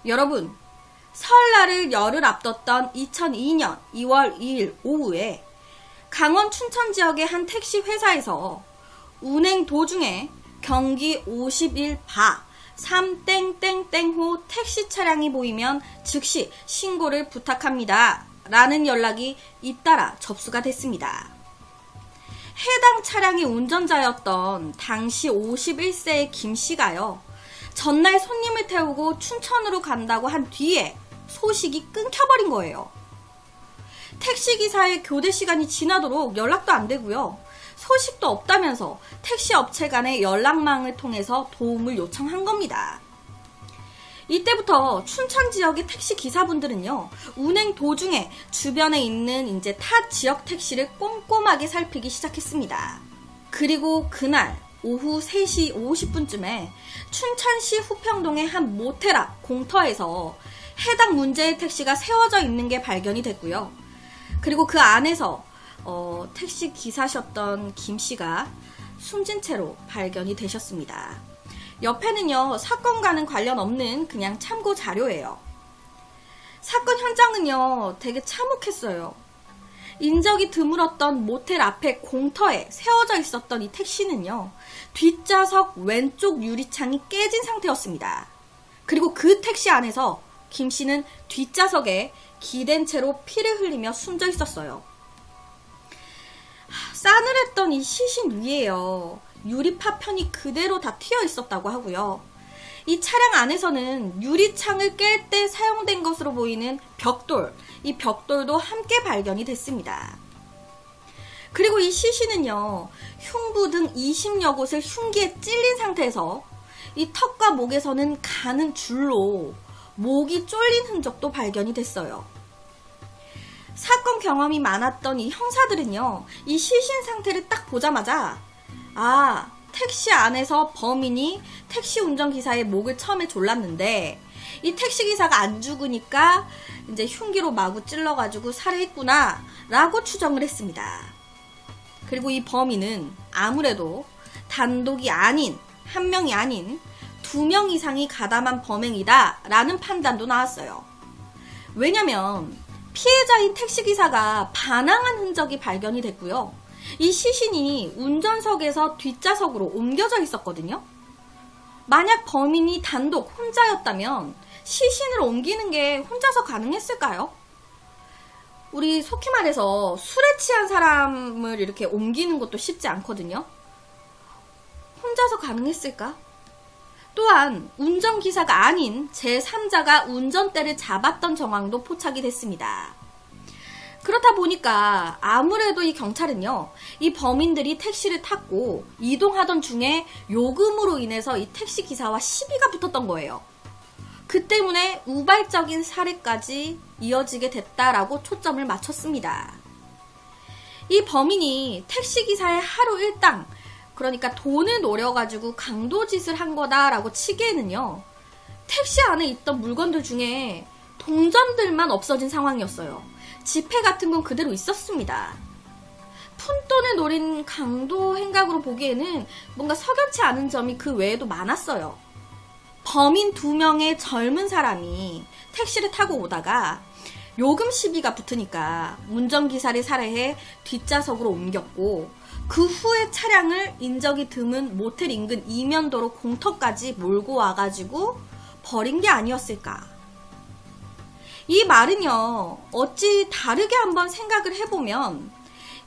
여러분, 설날을 열흘 앞뒀던 2002년 2월 2일 오후에 강원 춘천 지역의 한 택시 회사에서 운행 도중에 경기 51바 3땡땡땡호 택시 차량이 보이면 즉시 신고를 부탁합니다. 라는 연락이 잇따라 접수가 됐습니다. 해당 차량의 운전자였던 당시 51세의 김씨가요. 전날 손님을 태우고 춘천으로 간다고 한 뒤에 소식이 끊겨버린 거예요. 택시기사의 교대 시간이 지나도록 연락도 안 되고요. 소식도 없다면서 택시 업체 간의 연락망을 통해서 도움을 요청한 겁니다. 이때부터 춘천 지역의 택시 기사분들은요, 운행 도중에 주변에 있는 이제 타 지역 택시를 꼼꼼하게 살피기 시작했습니다. 그리고 그날 오후 3시 50분쯤에 춘천시 후평동의 한 모텔 앞 공터에서 해당 문제의 택시가 세워져 있는 게 발견이 됐고요. 그리고 그 안에서 택시 기사셨던 김씨가 숨진 채로 발견이 되셨습니다. 옆에는요, 사건과는 관련 없는 그냥 참고 자료예요. 사건 현장은요, 되게 참혹했어요. 인적이 드물었던 모텔 앞에 공터에 세워져 있었던 이 택시는요, 뒷좌석 왼쪽 유리창이 깨진 상태였습니다. 그리고 그 택시 안에서 김씨는 뒷좌석에 기댄 채로 피를 흘리며 숨져 있었어요. 싸늘했던 이 시신 위에요, 유리 파편이 그대로 다 튀어 있었다고 하고요. 이 차량 안에서는 유리창을 깰 때 사용된 것으로 보이는 벽돌, 이 벽돌도 함께 발견이 됐습니다. 그리고 이 시신은요, 흉부 등 20여 곳을 흉기에 찔린 상태에서 이 턱과 목에서는 가는 줄로 목이 쫄린 흔적도 발견이 됐어요. 사건 경험이 많았던 이 형사들은요, 이 시신 상태를 딱 보자마자 택시 안에서 범인이 택시 운전기사의 목을 처음에 졸랐는데 이 택시기사가 안 죽으니까 이제 흉기로 마구 찔러가지고 살해했구나 라고 추정을 했습니다. 그리고 이 범인은 아무래도 단독이 아닌, 한 명이 아닌 2명 이상이 가담한 범행이다 라는 판단도 나왔어요. 왜냐면 피해자인 택시기사가 반항한 흔적이 발견이 됐고요. 이 시신이 운전석에서 뒷좌석으로 옮겨져 있었거든요. 만약 범인이 단독 혼자였다면 시신을 옮기는 게 혼자서 가능했을까요? 우리 속히 말해서 술에 취한 사람을 이렇게 옮기는 것도 쉽지 않거든요. 혼자서 가능했을까? 또한 운전기사가 아닌 제3자가 운전대를 잡았던 정황도 포착이 됐습니다. 그렇다 보니까 아무래도 이 경찰은요, 이 범인들이 택시를 탔고 이동하던 중에 요금으로 인해서 이 택시기사와 시비가 붙었던 거예요. 그 때문에 우발적인 살해까지 이어지게 됐다라고 초점을 맞췄습니다. 이 범인이 택시기사의 하루 일당, 그러니까 돈을 노려가지고 강도짓을 한 거다라고 치기에는요, 택시 안에 있던 물건들 중에 동전들만 없어진 상황이었어요. 지폐 같은 건 그대로 있었습니다. 푼돈을 노린 강도 행각으로 보기에는 뭔가 석연치 않은 점이 그 외에도 많았어요. 범인 2명의 젊은 사람이 택시를 타고 오다가 요금 시비가 붙으니까 운전기사를 살해해 뒷좌석으로 옮겼고, 그 후에 차량을 인적이 드문 모텔 인근 이면도로 공터까지 몰고 와가지고 버린 게 아니었을까. 이 말은요, 어찌 다르게 한번 생각을 해보면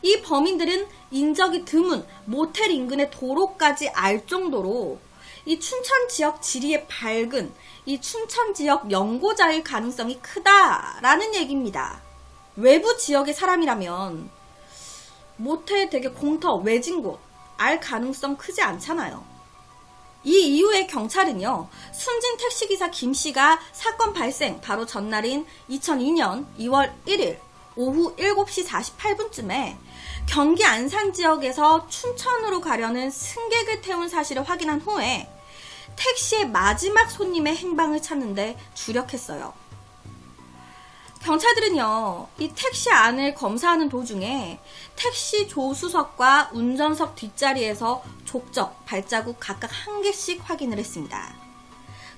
이 범인들은 인적이 드문 모텔 인근의 도로까지 알 정도로 이 춘천 지역 지리에 밝은 이 춘천 지역 연고자일 가능성이 크다라는 얘기입니다. 외부 지역의 사람이라면 모텔 되게 공터 외진 곳 알 가능성 크지 않잖아요. 이 이후에 경찰은요, 숨진 택시기사 김씨가 사건 발생 바로 전날인 2002년 2월 1일 오후 7시 48분쯤에 경기 안산 지역에서 춘천으로 가려는 승객을 태운 사실을 확인한 후에 택시의 마지막 손님의 행방을 찾는데 주력했어요. 경찰들은요, 이 택시 안을 검사하는 도중에 택시 조수석과 운전석 뒷자리에서 족적, 발자국 각각 1개씩 확인을 했습니다.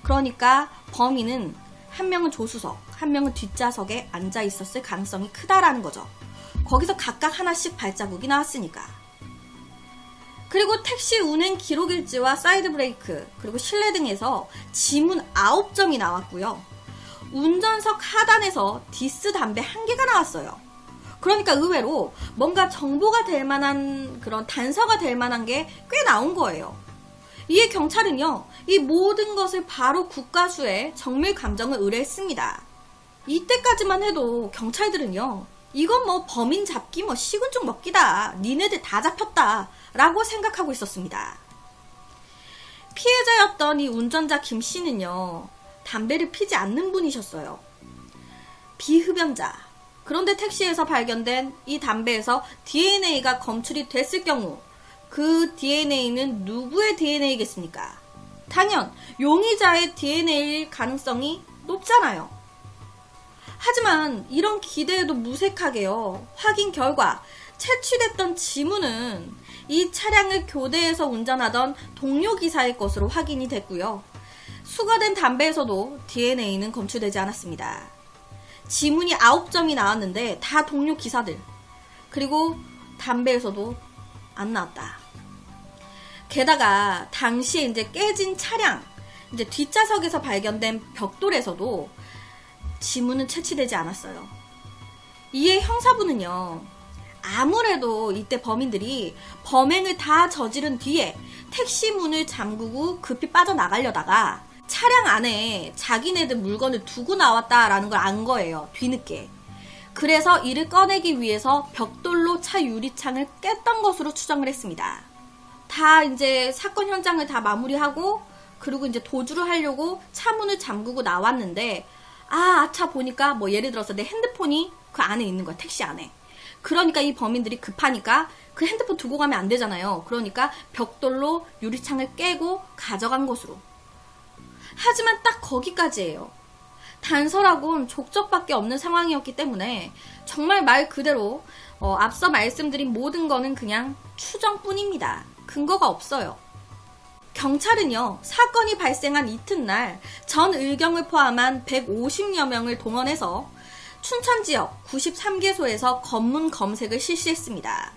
그러니까 범인은 한 명은 조수석, 한 명은 뒷좌석에 앉아 있었을 가능성이 크다라는 거죠. 거기서 각각 하나씩 발자국이 나왔으니까. 그리고 택시 운행 기록일지와 사이드 브레이크, 그리고 실내 등에서 지문 9점이 나왔고요. 운전석 하단에서 디스 담배 1개가 나왔어요. 그러니까 의외로 뭔가 정보가 될 만한 그런 단서가 될 만한 게 꽤 나온 거예요. 이에 경찰은요, 이 모든 것을 바로 국가수에 정밀 감정을 의뢰했습니다. 이때까지만 해도 경찰들은요, 이건 뭐 범인 잡기 뭐 식은 죽 먹기다. 니네들 다 잡혔다. 라고 생각하고 있었습니다. 피해자였던 이 운전자 김 씨는요, 담배를 피지 않는 분이셨어요. 비흡연자. 그런데 택시에서 발견된 이 담배에서 DNA가 검출이 됐을 경우 그 DNA는 누구의 DNA겠습니까? 당연 용의자의 DNA일 가능성이 높잖아요. 하지만 이런 기대에도 무색하게요. 확인 결과 채취됐던 지문은 이 차량을 교대에서 운전하던 동료 기사의 것으로 확인이 됐고요. 수거된 담배에서도 DNA는 검출되지 않았습니다. 지문이 9점이 나왔는데 다 동료 기사들. 그리고 담배에서도 안 나왔다. 게다가 당시에 이제 깨진 차량, 이제 뒷좌석에서 발견된 벽돌에서도 지문은 채취되지 않았어요. 이에 형사부는요, 아무래도 이때 범인들이 범행을 다 저지른 뒤에 택시 문을 잠그고 급히 빠져나가려다가 차량 안에 자기네들 물건을 두고 나왔다라는 걸 안 거예요. 뒤늦게. 그래서 이를 꺼내기 위해서 벽돌로 차 유리창을 깼던 것으로 추정을 했습니다. 다 이제 사건 현장을 다 마무리하고 그리고 이제 도주를 하려고 차 문을 잠그고 나왔는데 차 보니까 뭐 예를 들어서 내 핸드폰이 그 안에 있는 거야. 택시 안에. 그러니까 이 범인들이 급하니까 그 핸드폰 두고 가면 안 되잖아요. 그러니까 벽돌로 유리창을 깨고 가져간 것으로. 하지만 딱 거기까지예요. 단서라곤 족적밖에 없는 상황이었기 때문에 정말 말 그대로 앞서 말씀드린 모든 거는 그냥 추정뿐입니다. 근거가 없어요. 경찰은요, 사건이 발생한 이튿날 전 의경을 포함한 150여 명을 동원해서 춘천 지역 93개소에서 검문 검색을 실시했습니다.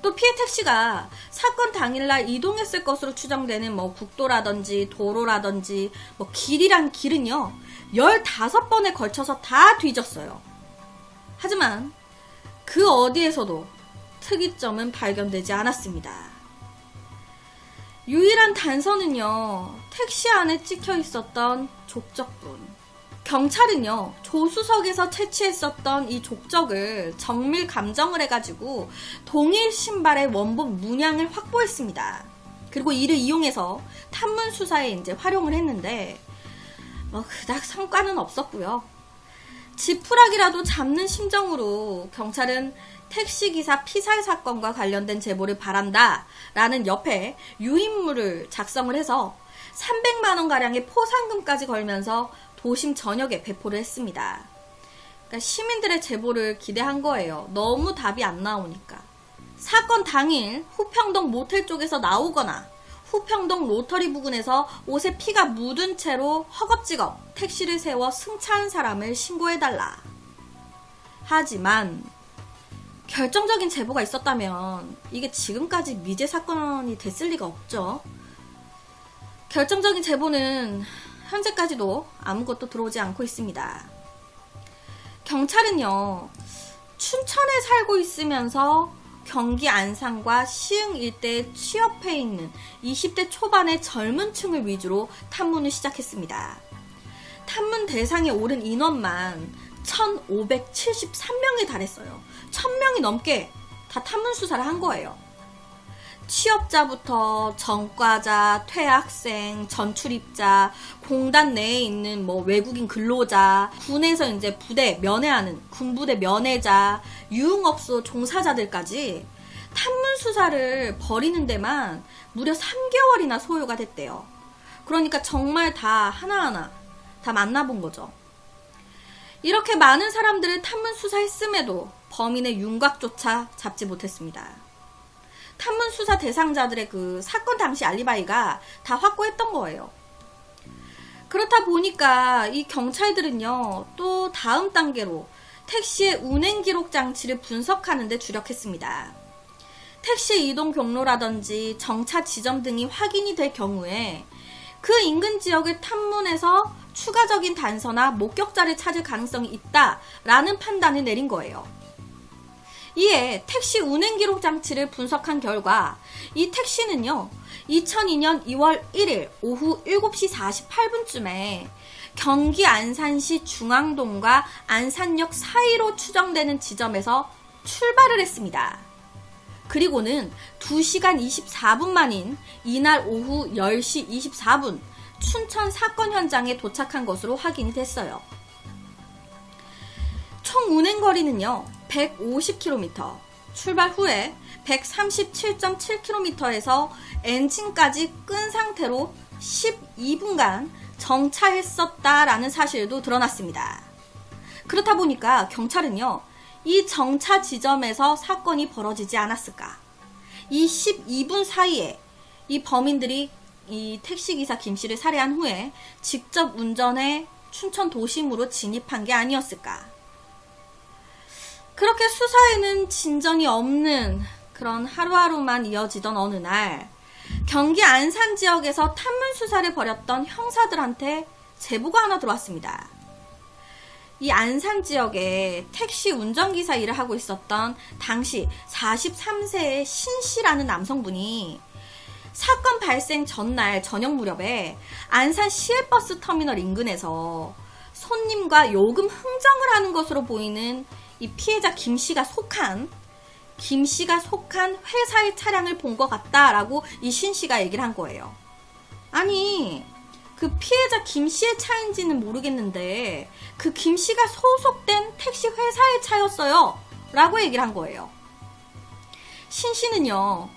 또 피해 택시가 사건 당일날 이동했을 것으로 추정되는 뭐 국도라든지 도로라든지 뭐 길이란 길은요 15번에 걸쳐서 다 뒤졌어요. 하지만 그 어디에서도 특이점은 발견되지 않았습니다. 유일한 단서는요, 택시 안에 찍혀 있었던 족적뿐. 경찰은요, 조수석에서 채취했었던 이 족적을 정밀 감정을 해가지고 동일 신발의 원본 문양을 확보했습니다. 그리고 이를 이용해서 탐문 수사에 이제 활용을 했는데 그닥 성과는 없었고요. 지푸라기라도 잡는 심정으로 경찰은 택시기사 피살 사건과 관련된 제보를 바란다 라는 옆에 유인물을 작성을 해서 300만원가량의 포상금까지 걸면서 도심 전역에 배포를 했습니다. 그러니까 시민들의 제보를 기대한 거예요. 너무 답이 안 나오니까. 사건 당일 후평동 모텔 쪽에서 나오거나 후평동 로터리 부근에서 옷에 피가 묻은 채로 허겁지겁 택시를 세워 승차한 사람을 신고해달라. 하지만 결정적인 제보가 있었다면 이게 지금까지 미제 사건이 됐을 리가 없죠. 결정적인 제보는 현재까지도 아무것도 들어오지 않고 있습니다. 경찰은요, 춘천에 살고 있으면서 경기 안산과 시흥 일대에 취업해 있는 20대 초반의 젊은 층을 위주로 탐문을 시작했습니다. 탐문 대상에 오른 인원만 1,573명에 달했어요. 1,000명이 넘게 다 탐문 수사를 한 거예요. 취업자부터 전과자, 퇴학생, 전출입자, 공단 내에 있는 뭐 외국인 근로자, 군에서 이제 부대 면회하는 군부대 면회자, 유흥업소 종사자들까지 탐문 수사를 벌이는 데만 무려 3개월이나 소요가 됐대요. 그러니까 정말 다 하나하나 다 만나본 거죠. 이렇게 많은 사람들을 탐문 수사했음에도 범인의 윤곽조차 잡지 못했습니다. 탐문 수사 대상자들의 그 사건 당시 알리바이가 다 확보했던 거예요. 그렇다 보니까 이 경찰들은요, 또 다음 단계로 택시의 운행 기록 장치를 분석하는 데 주력했습니다. 택시 이동 경로라든지 정차 지점 등이 확인이 될 경우에 그 인근 지역을 탐문해서 추가적인 단서나 목격자를 찾을 가능성이 있다라는 판단을 내린 거예요. 이에 택시 운행 기록 장치를 분석한 결과 이 택시는요, 2002년 2월 1일 오후 7시 48분쯤에 경기 안산시 중앙동과 안산역 사이로 추정되는 지점에서 출발을 했습니다. 그리고는 2시간 24분 만인 이날 오후 10시 24분 춘천 사건 현장에 도착한 것으로 확인이 됐어요. 총 운행거리는요 150km, 출발 후에 137.7km에서 엔진까지 끈 상태로 12분간 정차했었다라는 사실도 드러났습니다. 그렇다 보니까 경찰은요, 이 정차 지점에서 사건이 벌어지지 않았을까? 이 12분 사이에 이 범인들이 이 택시기사 김씨를 살해한 후에 직접 운전해 춘천 도심으로 진입한 게 아니었을까? 그렇게 수사에는 진전이 없는 그런 하루하루만 이어지던 어느 날, 경기 안산 지역에서 탐문 수사를 벌였던 형사들한테 제보가 하나 들어왔습니다. 이 안산 지역에 택시 운전기사 일을 하고 있었던 당시 43세의 신씨라는 남성분이 사건 발생 전날 저녁 무렵에 안산 시외버스 터미널 인근에서 손님과 요금 흥정을 하는 것으로 보이는 이 피해자 김씨가 속한 회사의 차량을 본 것 같다라고 이 신씨가 얘기를 한 거예요. 아니, 그 피해자 김씨의 차인지는 모르겠는데 그 김씨가 소속된 택시 회사의 차였어요 라고 얘기를 한 거예요. 신씨는요,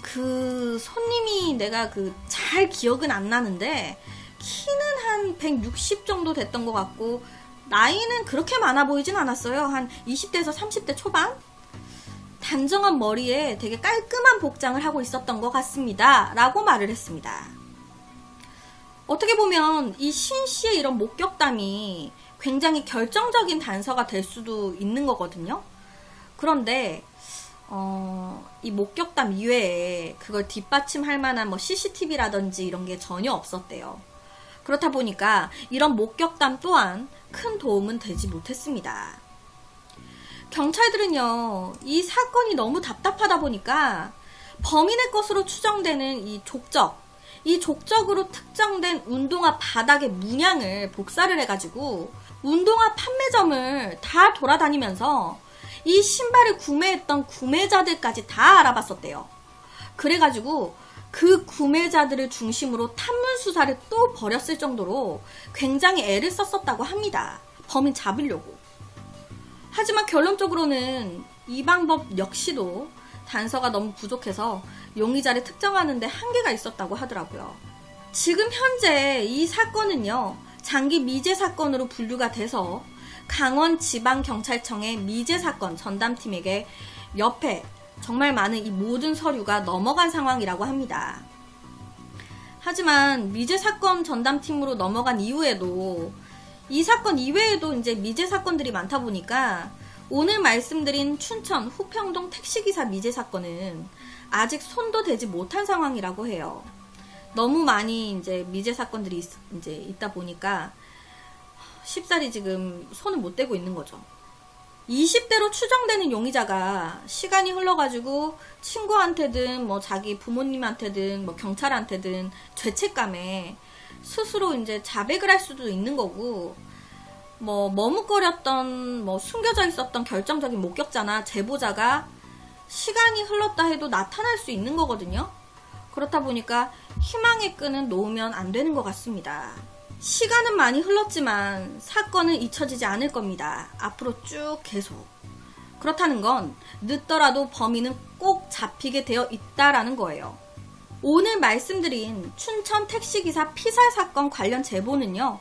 그 손님이 내가 잘 기억은 안 나는데 키는 한 160 정도 됐던 것 같고 나이는 그렇게 많아 보이진 않았어요. 한 20대에서 30대 초반? 단정한 머리에 되게 깔끔한 복장을 하고 있었던 것 같습니다 라고 말을 했습니다. 어떻게 보면 이 신씨의 이런 목격담이 굉장히 결정적인 단서가 될 수도 있는 거거든요. 그런데 이 목격담 이외에 그걸 뒷받침할 만한 뭐 CCTV라든지 이런 게 전혀 없었대요. 그렇다 보니까 이런 목격담 또한 큰 도움은 되지 못했습니다. 경찰들은요, 이 사건이 너무 답답하다 보니까 범인의 것으로 추정되는 이 족적으로 특정된 운동화 바닥의 문양을 복사를 해가지고 운동화 판매점을 다 돌아다니면서 이 신발을 구매했던 구매자들까지 다 알아봤었대요. 그래가지고 그 구매자들을 중심으로 탐문 수사를 또 벌였을 정도로 굉장히 애를 썼었다고 합니다. 범인 잡으려고. 하지만 결론적으로는 이 방법 역시도 단서가 너무 부족해서 용의자를 특정하는 데 한계가 있었다고 하더라고요. 지금 현재 이 사건은요, 장기 미제 사건으로 분류가 돼서 강원지방경찰청의 미제사건 전담팀에게 옆에 정말 많은 이 모든 서류가 넘어간 상황이라고 합니다. 하지만 미제사건 전담팀으로 넘어간 이후에도 이 사건 이외에도 이제 미제사건들이 많다 보니까 오늘 말씀드린 춘천 후평동 택시기사 미제사건은 아직 손도 대지 못한 상황이라고 해요. 너무 많이 이제 미제사건들이 이제 있다 보니까 쉽사리 지금 손을 못 대고 있는 거죠. 20대로 추정되는 용의자가 시간이 흘러가지고 친구한테든 뭐 자기 부모님한테든 뭐 경찰한테든 죄책감에 스스로 이제 자백을 할 수도 있는 거고, 뭐 머뭇거렸던 뭐 숨겨져 있었던 결정적인 목격자나 제보자가 시간이 흘렀다 해도 나타날 수 있는 거거든요. 그렇다 보니까 희망의 끈은 놓으면 안 되는 것 같습니다. 시간은 많이 흘렀지만 사건은 잊혀지지 않을 겁니다. 앞으로 쭉 계속. 그렇다는 건 늦더라도 범인은 꼭 잡히게 되어 있다라는 거예요. 오늘 말씀드린 춘천 택시기사 피살 사건 관련 제보는요,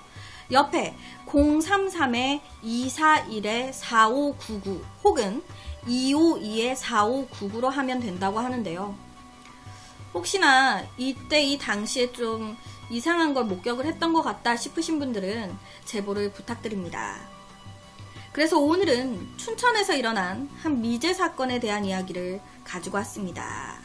옆에 033-241-4599 혹은 252-4599로 하면 된다고 하는데요. 혹시나 이때 이 당시에 좀 이상한 걸 목격을 했던 것 같다 싶으신 분들은 제보를 부탁드립니다. 그래서 오늘은 춘천에서 일어난 한 미제 사건에 대한 이야기를 가지고 왔습니다.